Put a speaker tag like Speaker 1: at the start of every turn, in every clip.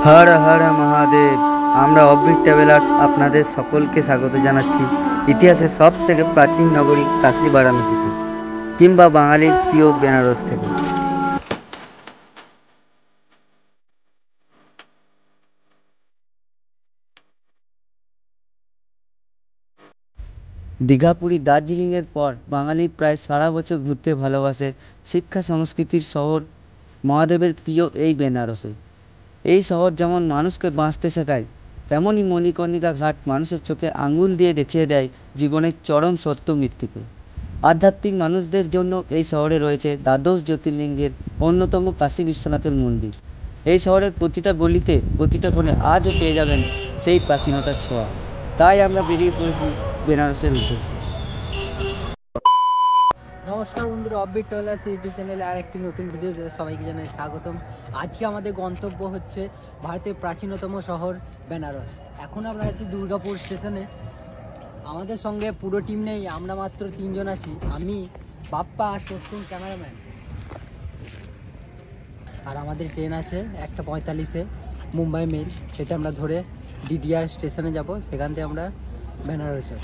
Speaker 1: হর হর মহাদেব। আমরা offbeat travellers আপনাদের সকলকে স্বাগত জানাচ্ছি ইতিহাসের সব থেকে প্রাচীন নগরী কাশী বারাণসীতে, কিংবা বাঙালির প্রিয় বেনারস থেকে। দীঘা, পুরী, দার্জিলিংয়ের পর বাঙালি প্রায় সারা বছর ঘুরতে ভালোবাসে শিক্ষা সংস্কৃতির শহর মহাদেবের প্রিয় এই বেনারসে। এই শহর যেমন মানুষকে বাঁচতে শেখায়, তেমনই মণিকর্ণিকা ঘাট মানুষের চোখে আঙুল দিয়ে দেখিয়ে দেয় জীবনের চরম সত্য মৃত্যুকে। আধ্যাত্মিক মানুষদের জন্য এই শহরে রয়েছে দ্বাদশ জ্যোতির্লিঙ্গের অন্যতম কাশী বিশ্বনাথের মন্দির। এই শহরের প্রতিটা গলিতে, প্রতিটা কোণে আজও পেয়ে যাবেন সেই প্রাচীনতার ছোঁয়া। তাই আমরা বেরিয়ে পড়েছি বেনারসের উদ্দেশ্যে।
Speaker 2: নমস্কার বন্ধুরা, অফবিট ট্রাভেলার্স ইউটিউব চ্যানেলে আর একটি নতুন ভিডিও সবাইকে জানাই স্বাগতম। আজকে আমাদের গন্তব্য হচ্ছে ভারতের প্রাচীনতম শহর বেনারস। এখন আমরা আছি দুর্গাপুর স্টেশনে। আমাদের সঙ্গে পুরো টিম নেই, আমরা মাত্র 3 জন আছি, আমি, বাপ্পা আর সত্যম ক্যামেরাম্যান। আর আমাদের ট্রেন আছে 1:45-এ মুম্বাই মেল, সেটা আমরা ধরে ডিডিআর স্টেশনে যাব, সেখান থেকে আমরা বেনারসে।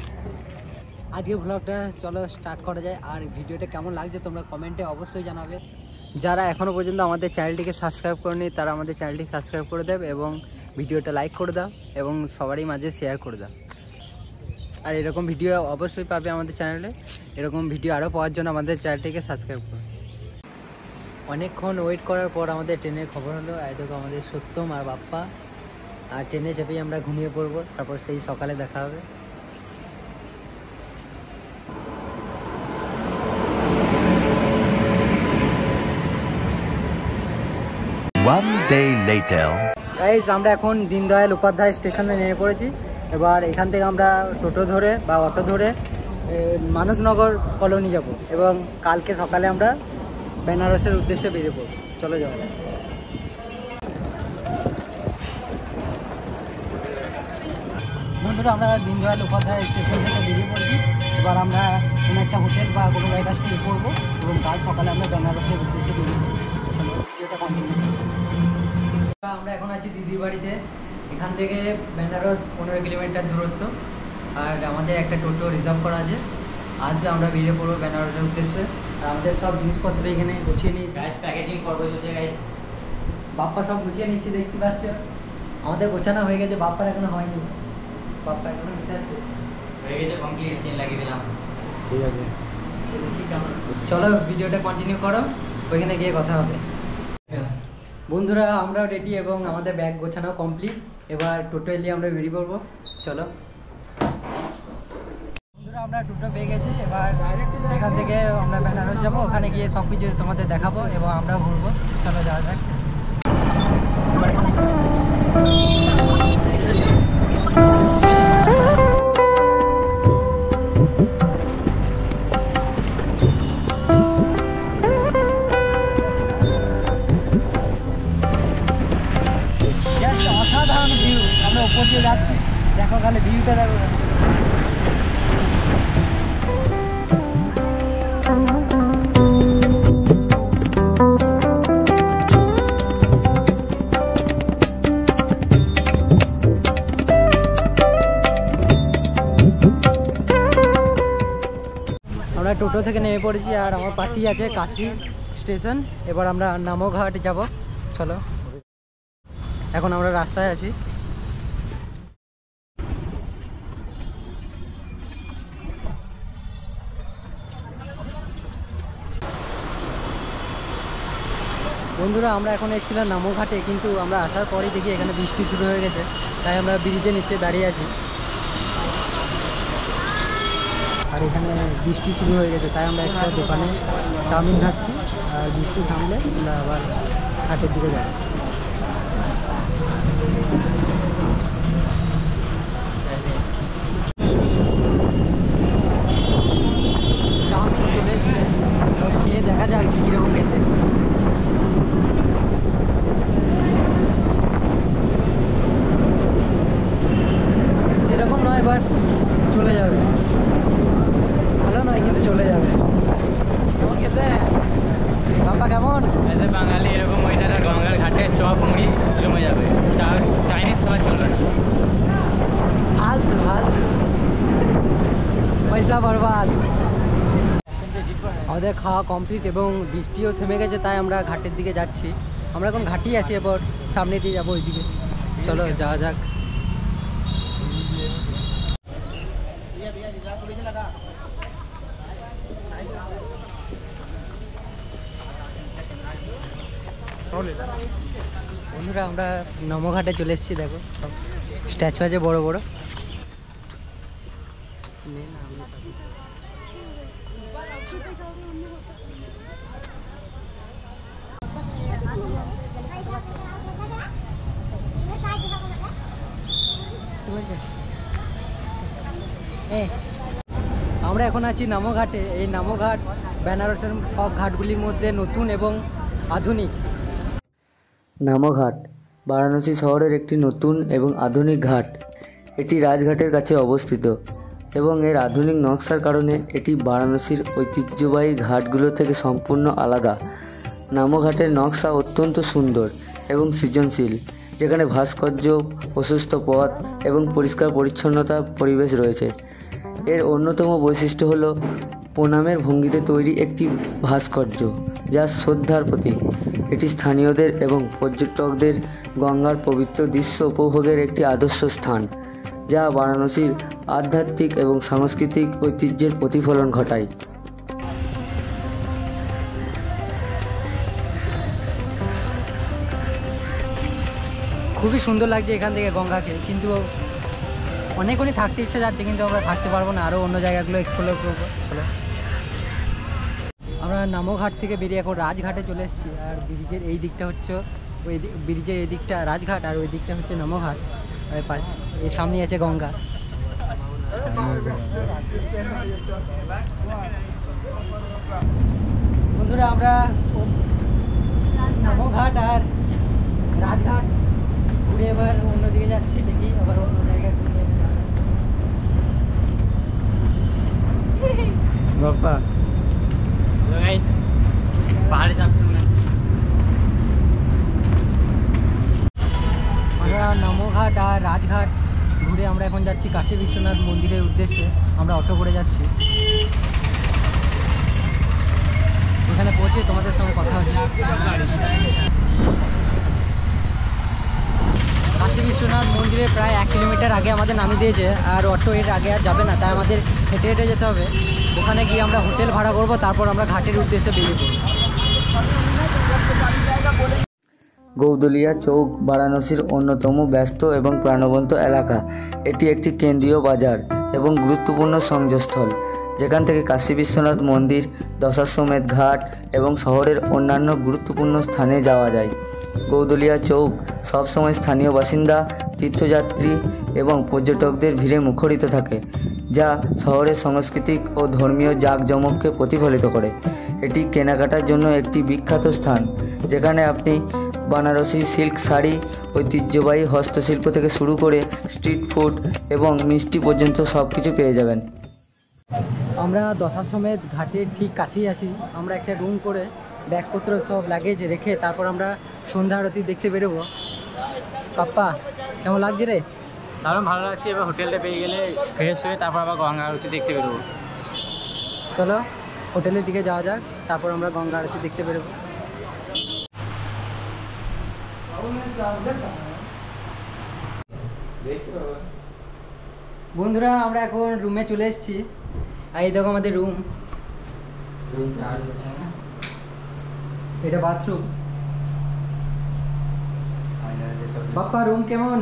Speaker 2: আজকে ব্লগটা চলো স্টার্ট করা যায়। আর ভিডিওটা কেমন লাগছে তোমরা কমেন্টে অবশ্যই জানাবে। যারা এখনও পর্যন্ত আমাদের চ্যানেলটিকে সাবস্ক্রাইব করেনি তারা আমাদের চ্যানেলটি সাবস্ক্রাইব করে দেবে এবং ভিডিওটা লাইক করে দাও এবং সবারই মাঝে শেয়ার করে দাও। আর এরকম ভিডিও অবশ্যই পাবে আমাদের চ্যানেলে। এরকম ভিডিও আরও পাওয়ার জন্য আমাদের চ্যানেলটিকে সাবস্ক্রাইব করো। অনেকক্ষণ ওয়েট করার পর আমাদের ট্রেনের খবর হলো। দেখো আমাদের সত্যম আর বাপ্পা, আর ট্রেনে চেপেই আমরা ঘুমিয়ে পড়বো, তারপর সেই সকালে দেখা হবে।
Speaker 3: One day later.
Speaker 2: গাইস, আমরা এখন দীনদয়াল উপাধ্যায় স্টেশনে নেমে পড়েছি। এবার এখান থেকে আমরা টোটো ধরে বা অটো ধরে মানসনগর কলোনি যাব এবং কালকে সকালে আমরা বেনারসের উদ্দেশ্যে বেরিয়ে পড়ব। চলো যাওয়া যাক। বন্ধুরা, আমরা দীনদয়াল উপাধ্যায় স্টেশন থেকে বেরিয়ে পড়েছি। এবার আমরা কোনো একটা হোটেল বা কোনো জায়গায় স্টে করবো এবং কাল সকালে আমরা বেনারসের উদ্দেশ্যে বেরিয়ে পড়বো। ভিডিওটা কন্টিনিউ। আমরা এখন আছি দিদির বাড়িতে। এখান থেকে বেনারস 15 কিলোমিটার দূরত্ব। আর আমাদের একটা টোটো রিজার্ভ করা আছে, আসবে, আমরা বেরিয়ে পড়বো বেনারসের উদ্দেশ্যে। আর আমাদের সব জিনিসপত্র এখানে গুছিয়ে নিই। গাইস, প্যাকেজিং পর্ব চলছে গাইস। বাপ্পা সব গুছিয়ে নিচ্ছে, দেখতে পাচ্ছ। আমাদের গোছানো হয়ে গেছে, বাপ্পার এখনো হয়নি। বাপ্পা এখনো গুছাচ্ছে, হয়ে গেছে কমপ্লিট, চেন লাগিয়ে দিলাম। ঠিক আছে, চলো ভিডিওটা কন্টিনিউ করো, ওইখানে গিয়ে কথা হবে। বন্ধুরা, আমরাও রেডি এবং আমাদের ব্যাগ গোছানো কমপ্লিট। এবার টোটো এলিয়ে আমরা বেরিয়ে পড়বো। চলো বন্ধুরা, আমরা টোটো পেয়ে গেছি। এবার এখান থেকে আমরা বেনারস যাবো, ওখানে গিয়ে সব কিছু তোমাদের দেখাবো এবং আমরা ঘুরবো। চলো যাওয়া যাক। অসাধারণ ভিউ, আমরা উপর দিয়ে যাচ্ছি, দেখো খালি ভিউটা দেখো। আমরা টোটো থেকে নেমে পড়েছি আর আমার পাশেই আছে কাশী স্টেশন। এবার আমরা নামঘাট যাব। চলো, এখন আমরা রাস্তায় আছি। বন্ধুরা, আমরা এখন এসেছিলাম নামঘাটে, কিন্তু আমরা আসার পরেই দেখি এখানে বৃষ্টি শুরু হয়ে গেছে, তাই আমরা ব্রিজের নিচে দাঁড়িয়ে আছি। আর এখানে বৃষ্টি শুরু হয়ে গেছে, তাই আমরা একটা দোকানে চাউমিন খাচ্ছি। আর বৃষ্টি থামলে আমরা আবার ঘাটের দিকে যাচ্ছি। চাউমিন চলে এসছে, খেয়ে দেখা যাক কীরকম খেতে। সেরকম নয়, বাট চলে যাবে। ভালো নয় কিন্তু চলে যাবে। কেমন খেতে বাপ্পা? কেমন?
Speaker 4: বাঙালি এরকম ওয়েদার আর গঙ্গার ঘাটে
Speaker 2: পয়সা বরবাদ। আমাদের খাওয়া কমপ্লিট এবং বৃষ্টিও থেমে গেছে, তাই আমরা ঘাটের দিকে যাচ্ছি। আমরা এখন ঘাটেই আছি, এবার সামনে দিয়ে যাবো ওইদিকে। চলো যাওয়া যাক। বন্ধুরা আমরা নমঘাটে চলে এসেছি, দেখো সব স্ট্যাচু আছে বড় বড়। আমরা এখন আছি নামঘাটে। এই নামঘাট বেনারসের সব ঘাটগুলির মধ্যে নতুন এবং আধুনিক।
Speaker 1: নামঘাট বারাণসী শহরের একটি নতুন এবং আধুনিক ঘাট। এটি রাজঘাটের কাছে অবস্থিত এবং এর আধুনিক নকশার কারণে এটি বারাণসীর ঐতিহ্যবাহী ঘাটগুলো থেকে সম্পূর্ণ আলাদা। নামঘাটের নকশা অত্যন্ত সুন্দর এবং সৃজনশীল, যেখানে ভাস্কর্য, প্রশস্ত পথ এবং পরিষ্কার পরিচ্ছন্নতা পরিবেশ রয়েছে। এর অন্যতম বৈশিষ্ট্য হল প্রণামের ভঙ্গিতে তৈরি একটি ভাস্কর্য, যা শ্রদ্ধার প্রতীক। এটি স্থানীয়দের এবং পর্যটকদের গঙ্গার পবিত্র দৃশ্য উপভোগের একটি আদর্শ স্থান, যা বারাণসীর আধ্যাত্মিক এবং সাংস্কৃতিক ঐতিহ্যের প্রতিফলন ঘটায়।
Speaker 2: খুবই সুন্দর লাগছে এখান থেকে গঙ্গাকে, কিন্তু অনেকক্ষণই থাকতে ইচ্ছা যাচ্ছে, কিন্তু আমরা থাকতে পারবো না, আরও অন্য জায়গাগুলো এক্সপ্লোর করবো। চলো, আমরা নামঘাট থেকে বেরিয়ে এখন রাজঘাটে চলে এসেছি। আর ব্রিজের এই দিকটা হচ্ছে ওই ব্রিজের এই দিকটা রাজঘাট, আর ওই দিকটা হচ্ছে নামঘাট। আর এই সামনে আছে গঙ্গা। বন্ধুরা আমরা নামঘাট আর রাজঘাট ঘুরে এবার অন্যদিকে যাচ্ছি, দেখি আবার অন্য জায়গায় ঘুরে
Speaker 1: বাবা
Speaker 2: পাহাড়ে যাচ্ছি। আমরা নামঘাট আর রাজঘাট ঘুরে আমরা এখন যাচ্ছি কাশী বিশ্বনাথ মন্দিরের উদ্দেশ্যে। আমরা অটো করে যাচ্ছি। এখানে পৌঁছে তোমাদের সঙ্গে কথা হচ্ছে। কাশী বিশ্বনাথ মন্দিরের প্রায় 1 কিলোমিটার আগে আমাদের নামিয়ে দিয়েছে, আর অটো এর আগে আর যাবে না, তাই আমাদের হেঁটে হেঁটে যেতে হবে। ওখানে গিয়ে আমরা হোটেল ভাড়া করব, তারপর আমরা ঘাটের উদ্দেশ্যে বেরিয়ে পড়ব।
Speaker 1: গৌদলিয়া চৌক বারাণসীর অন্যতম ব্যস্ত এবং প্রাণবন্ত এলাকা। এটি একটি কেন্দ্রীয় বাজার এবং গুরুত্বপূর্ণ সংযোগস্থল, যেখান থেকে কাশী বিশ্বনাথ মন্দির, দশাশ্বমেধ ঘাট এবং শহরের অন্যান্য গুরুত্বপূর্ণ স্থানে যাওয়া যায়। গৌদলিয়া চৌক সবসময় স্থানীয় বাসিন্দা, তীর্থযাত্রী এবং পর্যটকদের ভিড়ে মুখরিত থাকে, যা শহরের সাংস্কৃতিক ও ধর্মীয় জাঁকজমককে প্রতিফলিত করে। এটি কেনাকাটার জন্য একটি বিখ্যাত স্থান, যেখানে আপনি বানারসি সিল্ক শাড়ি, ঐতিহ্যবাহী হস্তশিল্প থেকে শুরু করে স্ট্রিট ফুড এবং মিষ্টি পর্যন্ত সব কিছু পেয়ে যাবেন।
Speaker 2: আমরা দশাশ্বমেধ ঘাটের ঠিক কাছেই আছি। আমরা একটা রুম করে ব্যাগপত্র সব লাগেজ রেখে তারপর আমরা সন্ধ্যা আরতি দেখতে বেরোবো। পাপ্পা কেমন লাগছে রে?
Speaker 4: দারুণ ভালো লাগছে। এবার হোটেলটা পেয়ে গেলে ফ্রেশ হয়ে তারপর আবার গঙ্গা আরতি দেখতে বেরোবো।
Speaker 2: চলো হোটেলের দিকে যাওয়া যাক, তারপর আমরা গঙ্গা আরতি দেখতে বেরোবো। বন্ধুরা আমরা এখন রুমে চলে এসেছি। আর এই দেখো আমাদের রুম, এটা বাথরুম। বাপ্পা রুম কেমন?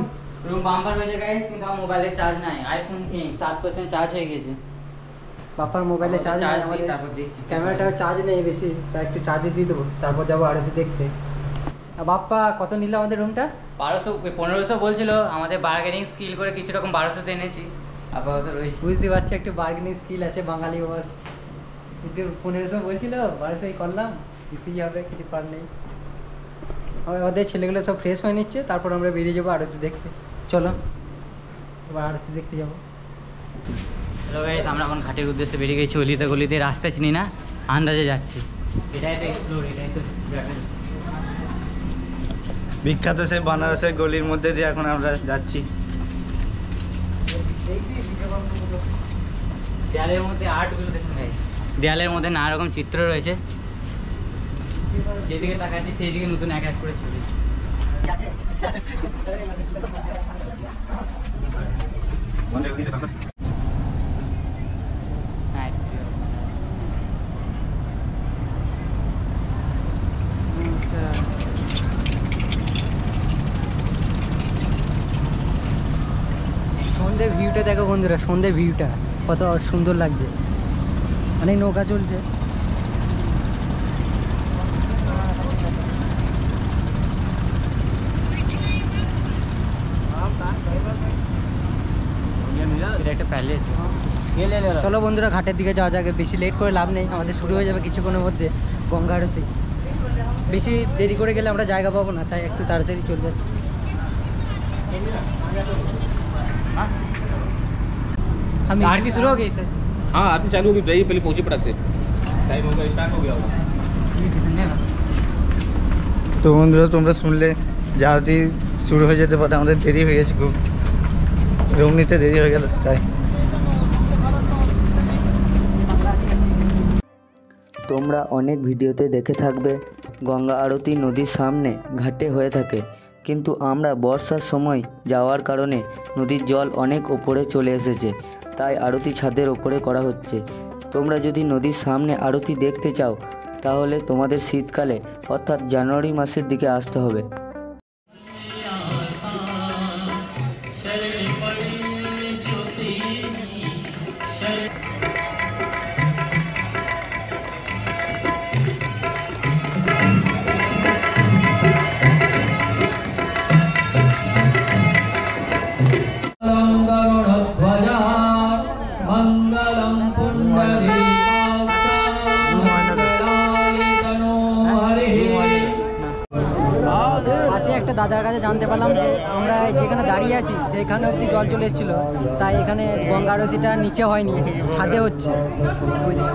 Speaker 4: রুম বাম্পার হয়েছে গাইস, কিন্তু আমার মোবাইলে চার্জ নাই। আইফোন 7% চার্জ হয়ে গেছে।
Speaker 2: বাপ্পার মোবাইলে চার্জ নেই,
Speaker 4: তারপর দেখছি
Speaker 2: ক্যামেরাটা চার্জ নেই বেশি, তাই একটু চার্জে দিয়ে দেবো, তারপর যাবো আরতি দেখতে। বাপ্পা কত নিল আমাদের রুমটা?
Speaker 4: 1500 বলছিল। আমাদের বার্গেনিং স্কিল করে কিছু রকম 1200-তে এনেছি। আপাতত রয়েছে,
Speaker 2: বুঝতে পারছি একটু বার্গেনিং স্কিল আছে বাঙালি বস। একটু 1500 বলছিল, 1200 করলাম, দিতেই হবে, কিছু করার নেই। আমাদের ছেলেগুলো সব ফ্রেশ হয়ে নিচ্ছে, তারপর আমরা বেরিয়ে যাবো আরতি দেখতে। চলো এবার আরতি দেখতে যাবো।
Speaker 4: হ্যালো গাইস, আমরা এখন ঘাটের উদ্দেশ্যে বেরিয়ে গেছি। অলিতে গলিতে রাস্তা চিনি না, আন্দাজে যাচ্ছি। এটাই তো এক্সপ্লোর, এটাই তো
Speaker 5: বিখ্যাত সেই বানারসের গলির মধ্যে দিয়ে এখন আমরা যাচ্ছি।
Speaker 4: দেয়ালের মধ্যে আর্টগুলো দেখুন গাইস, দেয়ালের মধ্যে নানা রকম চিত্র রয়েছে, যেদিকে তাকাচ্ছি সেই দিকে নতুন এক এক করে ছবি।
Speaker 2: সন্ধ্যের ভিউটা দেখো বন্ধুরা, সন্ধ্যের ভিউটা কত সুন্দর লাগছে, অনেক নৌকা চলছে।
Speaker 4: এটা একটা প্যালেস।
Speaker 2: চলো বন্ধুরা ঘাটের দিকে যাওয়া যাবে, বেশি লেট করে লাভ নেই, আমাদের শুরু হয়ে যাবে কিছুক্ষণের মধ্যে গঙ্গা আরতি। বেশি দেরি করে গেলে আমরা জায়গা পাবো না, তাই একটু তাড়াতাড়ি চলে যাচ্ছি।
Speaker 4: हम आरती शुरू हो गई सर?
Speaker 6: हाँ आरती चालू होगी, जाइए पहले पहुंचे पटक से, टाइम होगा स्टार्ट हो गया होगा।
Speaker 4: धन्यवाद।
Speaker 5: তো বন্ধুরা তোমরা শুনলে যে আরতি শুরু হয়ে যেতে পারে, আমাদের দেরি হয়ে গেছে, খুব রুম নিতে দেরি হয়ে গেল তাই।
Speaker 1: তোমরা অনেক ভিডিওতে দেখে থাকবে গঙ্গা আরতি নদীর সামনে ঘাটে হয়ে থাকে, কিন্তু আমরা বর্ষার সময় যাওয়ার কারণে নদীর জল অনেক ওপরে চলে এসেছে, তাই আরতি ছাদের ওপরে করা হচ্ছে। তোমরা যদি নদীর সামনে আরতি দেখতে চাও তাহলে তোমাদের শীতকালে অর্থাৎ জানুয়ারি মাসের দিকে আসতে হবে।
Speaker 2: পাশে একটা দাদার কাছে জানতে পারলাম যে আমরা যেখানে দাঁড়িয়ে আছি সেখানে অবধি জল চলে এসেছিল, তাই এখানে গঙ্গা আরতিটা নিচে হয়নি, ছাদে হচ্ছে। ওই দিকে।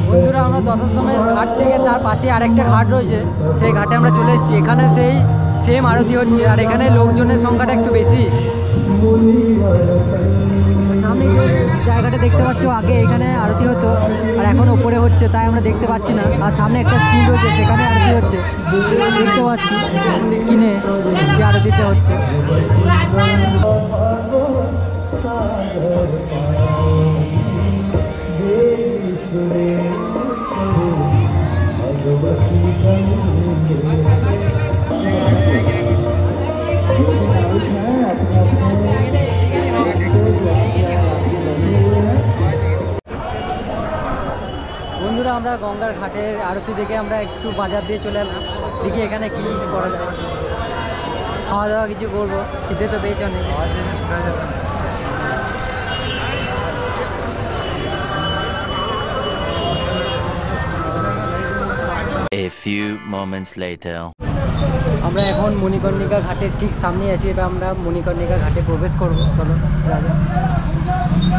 Speaker 2: বন্ধুরা আমরা 10টার সময় ঘাট থেকে তার পাশে আরেকটা ঘাট রয়েছে, সেই ঘাটে আমরা চলে এসেছি। এখানে সেই সেম আরতি হচ্ছে, আর এখানে লোকজনের সংখ্যাটা একটু বেশি। সামনে যে জায়গাটা দেখতে পাচ্ছ, আগে এখানে আরতি হতো আর এখন ওপরে হচ্ছে, তাই আমরা দেখতে পাচ্ছি না। আর সামনে একটা স্ক্রিন রয়েছে, সেখানে আরতি হচ্ছে, দেখতে পাচ্ছি স্ক্রিনে যে আরতিটা হচ্ছে। বন্ধুরা আমরা গঙ্গার ঘাটের আরতি দেখে আমরা একটু বাজার দিয়ে চলে এলাম, দেখি এখানে কি করা যায়, খাওয়া দাওয়া কিছু করবো, খেতে তো পেয়েছি অনেক।
Speaker 3: A few moments later.
Speaker 2: আমরা এখন মণিকর্ণিকা ঘাটের ঠিক সামনে আছি, এবার আমরা মণিকর্ণিকা ঘাটে প্রবেশ করব। চলো যাবে।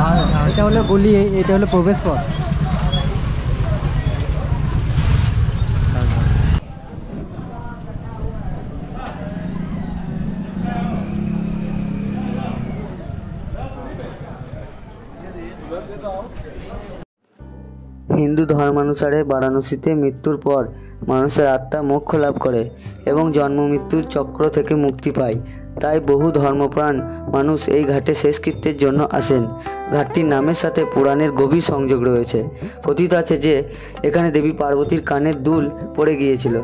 Speaker 2: আর এটা হলো গলি, এটা হলো প্রবেশ পথ।
Speaker 1: হিন্দু ধর্মানুসারে বারাণসীতে মৃত্যুর পর মানুষের আত্মা মোক্ষ লাভ করে এবং জন্ম মৃত্যুর চক্র থেকে মুক্তি পায়, তাই বহু ধর্মপ্রাণ মানুষ এই ঘাটে শেষকৃত্যের জন্য আসেন। ঘাটটির নামের সাথে পুরাণের গভীর সংযোগ রয়েছে। কথিত আছে যে এখানে দেবী পার্বতীর কানের দুল পড়ে গিয়েছিল,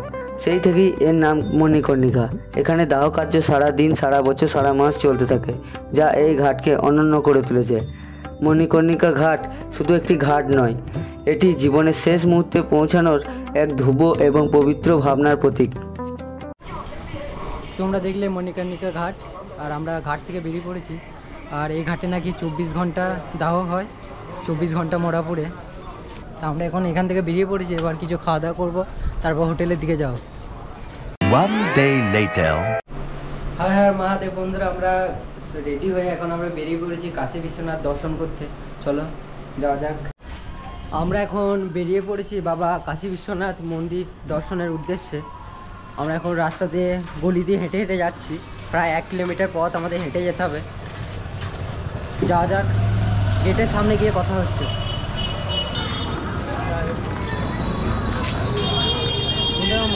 Speaker 1: সেই থেকেই এর নাম মণিকর্ণিকা। এখানে দাহ কার্য সারা দিন, সারা বছর, সারা মাস চলতে থাকে, যা এই ঘাটকে অনন্য করে তুলেছে। মণিকর্ণিকা ঘাট শুধু একটি ঘাট নয়, এটি জীবনের শেষ মুহূর্তে পৌঁছানোর এক ধ্রুব এবং পবিত্র ভাবনার প্রতীক।
Speaker 2: তোমরা দেখলে মণিকর্ণিকা ঘাট, আর আমরা ঘাট থেকে বেরিয়ে পড়েছি। আর এই ঘাটে নাকি 24 ঘন্টা দাহ হয়, 24 ঘন্টা মরা পড়ে। তা আমরা এখন এখান থেকে বেরিয়ে পড়েছি, এবার কিছু খাওয়া দাওয়া করবো, তারপর হোটেলের দিকে যাও।
Speaker 3: One day later.
Speaker 2: Har Har Mahadev. বন্ধুরা আমরা রেডি হয়ে এখন আমরা বেরিয়ে পড়েছি কাশী বিশ্বনাথ দর্শন করতে। চলো যাওয়া যাক। আমরা এখন বেরিয়ে পড়েছি বাবা কাশী বিশ্বনাথ মন্দির দর্শনের উদ্দেশ্যে। আমরা এখন রাস্তা দিয়ে গলি দিয়ে হেঁটে হেঁটে যাচ্ছি, প্রায় 1 কিলোমিটার পথ আমাদের হেঁটে যেতে হবে। যাওয়া যাক, গেটের সামনে গিয়ে কথা হচ্ছে।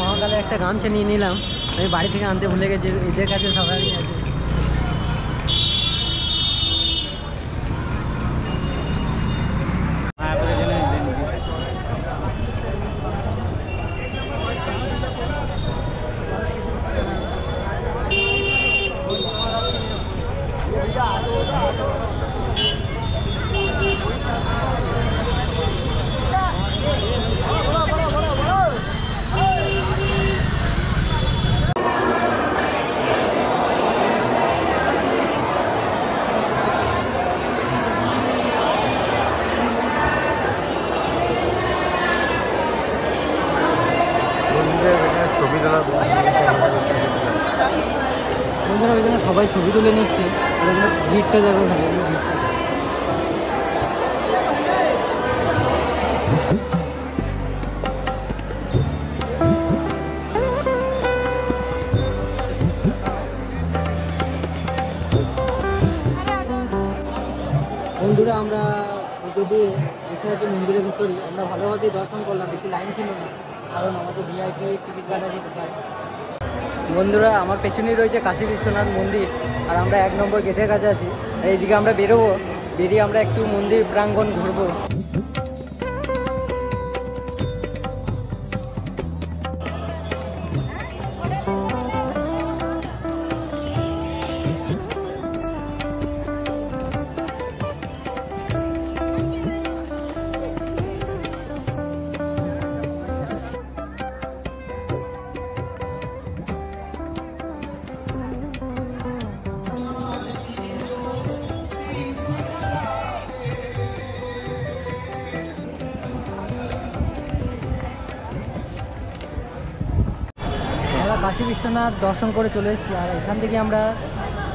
Speaker 2: মহাকালে একটা গামছা নিয়ে নিলাম, আমি বাড়ি থেকে আনতে ভুলে গেছি, এদের কাছে সবাই আছে।
Speaker 5: ছবি তোলা
Speaker 2: বন্ধুরা ওইখানে সবাই ছবি তুলে নিচ্ছে, ওইখানে ভিড়টা দেখো, থাকে ভিড়টা। বন্ধুরা আমরা যদি বসে আছি মন্দিরের ভিতরেই, আমরা ভালোভাবেই দর্শন করলাম, বেশি লাইন ছিল না, কারণ আমাদের ভিআইপি টিকিট কাটা যেতে পারে। বন্ধুরা আমার পেছনেই রয়েছে কাশী বিশ্বনাথ মন্দির, আর আমরা 1 নম্বর গেটের কাছে আছি। আর এইদিকে আমরা বেরোবো, বেরিয়ে আমরা একটু মন্দির প্রাঙ্গণ ঘুরবো। আমরা কাশী বিশ্বনাথ দর্শন করে চলে এসেছি, আর এখান থেকে আমরা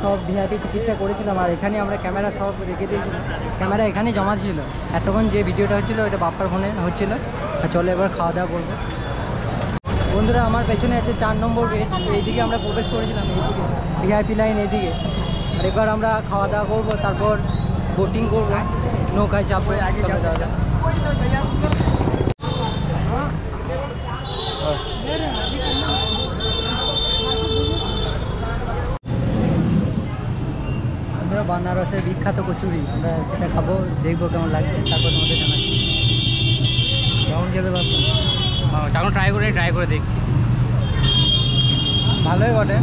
Speaker 2: সব ভিআইপি টিকিটটা করেছিলাম, আর এখানে আমরা ক্যামেরা সব রেখে দিয়েছিলাম, ক্যামেরা এখানেই জমা ছিল। এতক্ষণ যে ভিডিওটা হচ্ছিলো ওটা বাপ্পার ফোনে হচ্ছিলো। আর চলো এবার খাওয়া দাওয়া করবো। বন্ধুরা আমার পেছনে আছে 4 নম্বর গেট, এইদিকে আমরা প্রবেশ করেছিলাম, এইদিকে ভিআইপি লাইন এইদিকে। আর এবার আমরা খাওয়া দাওয়া করবো, তারপর বোটিং করবো, নৌকায় চাপবো। আগে দাদা বানারসের বিখ্যাত কচুরি, আমরা সেটা খাবো, দেখবো কেমন লাগছে, তারপর তোমাদের জানাচ্ছি কেমন খেতে পারতাম।
Speaker 4: এখন ট্রাই করে দেখছি।
Speaker 2: ভালোই বটে।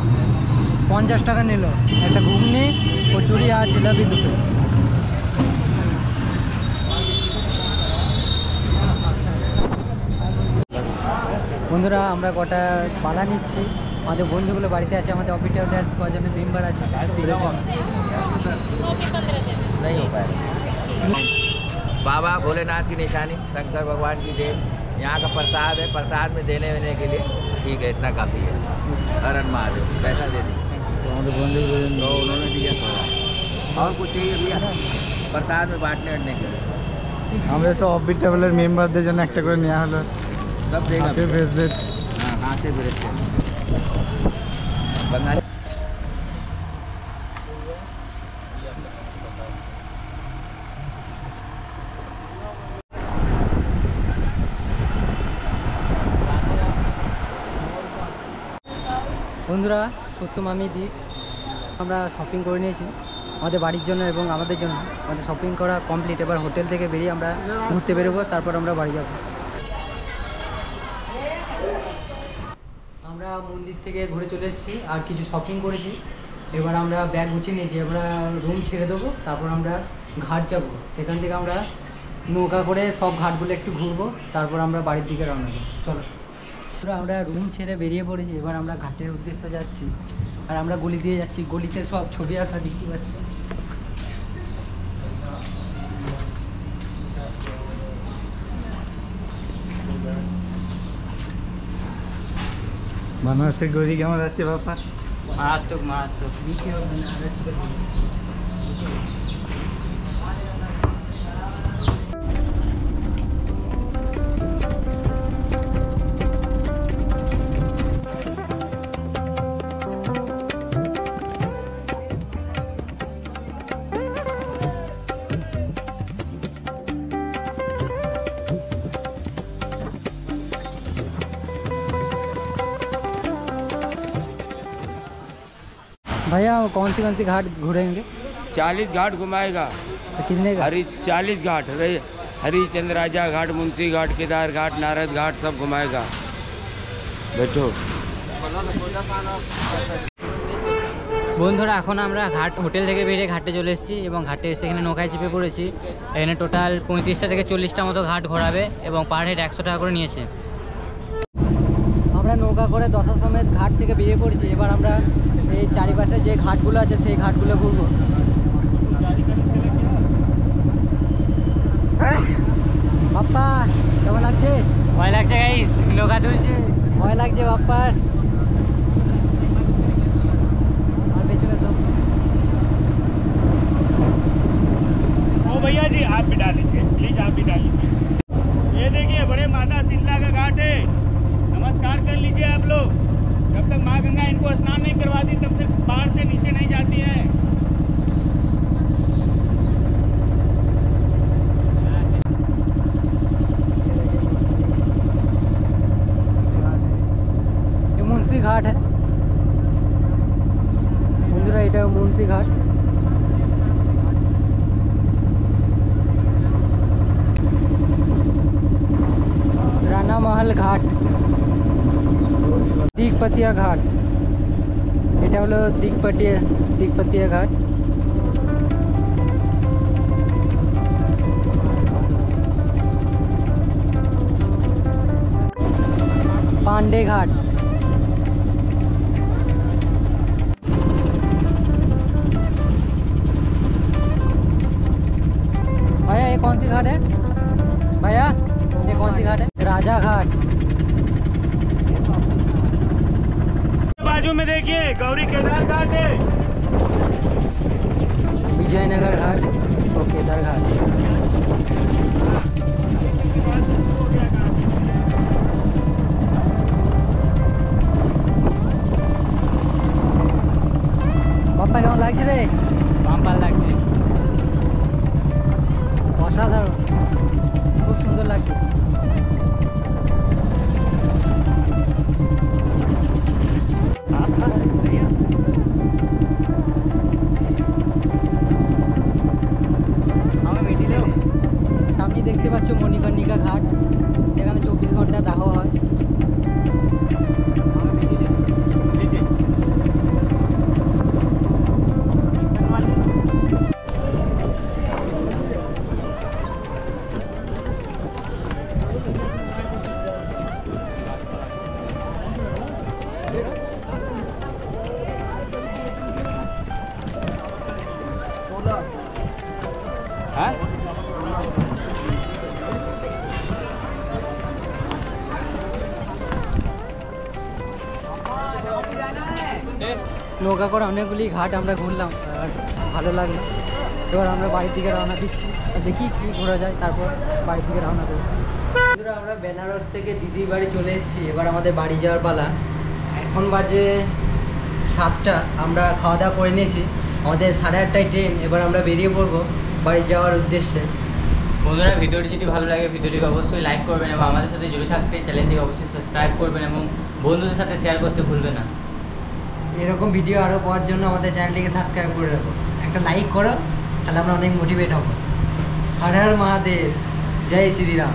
Speaker 2: 50 টাকা নিল একটা ঘুগনি, কচুরি আর জিলাপি দুটো। বন্ধুরা আমরা কটা পালা নিচ্ছি, আমাদের বন্ধুগুলো বাড়িতে আছে, আমাদের অফিসিয়াল ড্যান্স কজনের মেম্বার আছে।
Speaker 7: नहीं हो पाएगा। बाबा भोलेनाथ की निशानी, शंकर भगवान की देन, यहाँ का प्रसाद है, प्रसाद में देने वेने के लिए ठीक है, इतना काफ़ी है। हरण महादेव पैसा दे दी तो उन्होंने दिया थोड़ा, और कुछ चाहिए भैया प्रसाद में बांटने वटने के लिए
Speaker 5: আমরা সব অফবিট ট্রাভেলের মেম্বারদের জন্য একটা করে নেওয়া হলো
Speaker 7: सब देगा।
Speaker 5: হাতে ব্রেসলেট।
Speaker 7: हाँ हाथ से बेचते हैं बंगाली।
Speaker 2: বন্ধুরা সত্যমামি দ্বীপ আমরা শপিং করে নিয়েছি আমাদের বাড়ির জন্য এবং আমাদের জন্য। আমাদের শপিং করা কমপ্লিট, এবার হোটেল থেকে বেরিয়ে আমরা ঘুরতে বেরোবো, তারপর আমরা বাড়ি যাব। আমরা মন্দির থেকে ঘুরে চলে এসেছি আর কিছু শপিং করেছি, এবার আমরা ব্যাগ গুছিয়ে নিয়েছি, আমরা রুম ছেড়ে দেবো, তারপর আমরা ঘাট যাব, সেখান থেকে আমরা নৌকা করে সব ঘাটগুলো একটু ঘুরবো, তারপর আমরা বাড়ির দিকে রওনা দেবো। চলো আমরা রুম ছেড়ে বেরিয়ে পড়েছি, এবার আমরা ঘাটের উদ্দেশ্যে যাচ্ছি, আর আমরা গলি দিয়ে যাচ্ছি, গলিতে সব ছবি আসা দেখতে পাচ্ছি।
Speaker 5: বানারসের গড়ি কেমন যাচ্ছে বাবা?
Speaker 4: মারাত্মক মারাত্মক।
Speaker 2: भैया कौन सी घाट घूरेंगे?
Speaker 8: 40 घाट घुमाएगा।
Speaker 2: तो कितने का?
Speaker 8: 40 घाट हरिचंद्र राजा घाट, मुंशी घाट, केदार घाट, नारद घाट सब घुमाएगा। बैठो।
Speaker 4: বন্ধুরা এখন আমরা হোটেল থেকে বেরিয়ে ঘাটে চলে এসেছি এবং ঘাটে এসে এখানে নৌকায় চেপে পড়েছি। এখানে টোটাল 35টা থেকে 40টা মতো ঘাট ঘোরাবে এবং পার হেড 100 টাকা করে নিয়েছে।
Speaker 2: আমরা নৌকা করে দশা সমেত ঘাট থেকে বেরিয়ে পড়েছি। এবার আমরা এই চারিপাশে যে ঘাটগুলো আছে সেই ঘাটগুলো ঘুরবো। বাপ্পা কেমন লাগছে?
Speaker 4: ভয় লাগছে গাইস, নৌকা তুলছে।
Speaker 2: ভয় লাগছে বাপ্পার। আর পেছনে তো
Speaker 9: ओ भैया जी आप भी डालिए, प्लीज आप भी डालिए। ये देखिए बड़े माता शीतला का घाट है। नमस्कार कर लीजिए आप लोग। जब तक माँ गंगा इनको स्नान नहीं करवाती तब तक बाहर से नीचे नहीं जाती हैं।
Speaker 2: ये मुंशी घाट है बंधुरा, এটা মুন্সি ঘাট। राना महल घाट, दिगपतिया घाट, এটা হলো দিগপতিয়া ঘাট। पांडे घाट, भैया ये कौन सी घाट है? भैया ये कौन सी घाट है? राजा घाट।
Speaker 9: बाजू में देखिए गौरी केदार घाट है।
Speaker 2: विजयनगर घाट और केदार घाट। বাপ্পা কেমন লাগছে রে?
Speaker 4: বাম্পার লাগছে।
Speaker 2: অসাধারণ, খুব সুন্দর লাগছে। সামনে দেখতে পাচ্ছ মণিকর্ণিকা ঘাট, এখানে 24 ঘন্টা দাহ হয়। নৌকা করে অনেকগুলি ঘাট আমরা ঘুরলাম আর ভালো লাগলো। এবার আমরা বাড়ির দিকে রওনা দিচ্ছি, দেখি কী ঘোরা যায়, তারপর বাড়ির দিকে রওনা দেবো। বন্ধুরা আমরা বেনারস থেকে দিদির বাড়ি চলে এসেছি, এবার আমাদের বাড়ি যাওয়ার পালা। এখন বাজে 7টা, আমরা খাওয়া দাওয়া করে নিয়েছি, আমাদের 8:30টায় ট্রেন। এবার আমরা বেরিয়ে পড়বো বাড়ি যাওয়ার উদ্দেশ্যে।
Speaker 4: বন্ধুরা ভিডিওটি যদি ভালো লাগে ভিডিওটিকে অবশ্যই লাইক করবেন এবং আমাদের সাথে জুড়ে থাকতে চ্যানেলটিকে অবশ্যই সাবস্ক্রাইব করবেন এবং বন্ধুদের সাথে শেয়ার করতে ভুলবেন না।
Speaker 2: এরকম ভিডিও আরও পাওয়ার জন্য আমাদের চ্যানেলটিকে সাবস্ক্রাইব করে রাখো, একটা লাইক করো, তাহলে আমরা অনেক মোটিভেট হব। হর হর মহাদেব, জয় শ্রীরাম।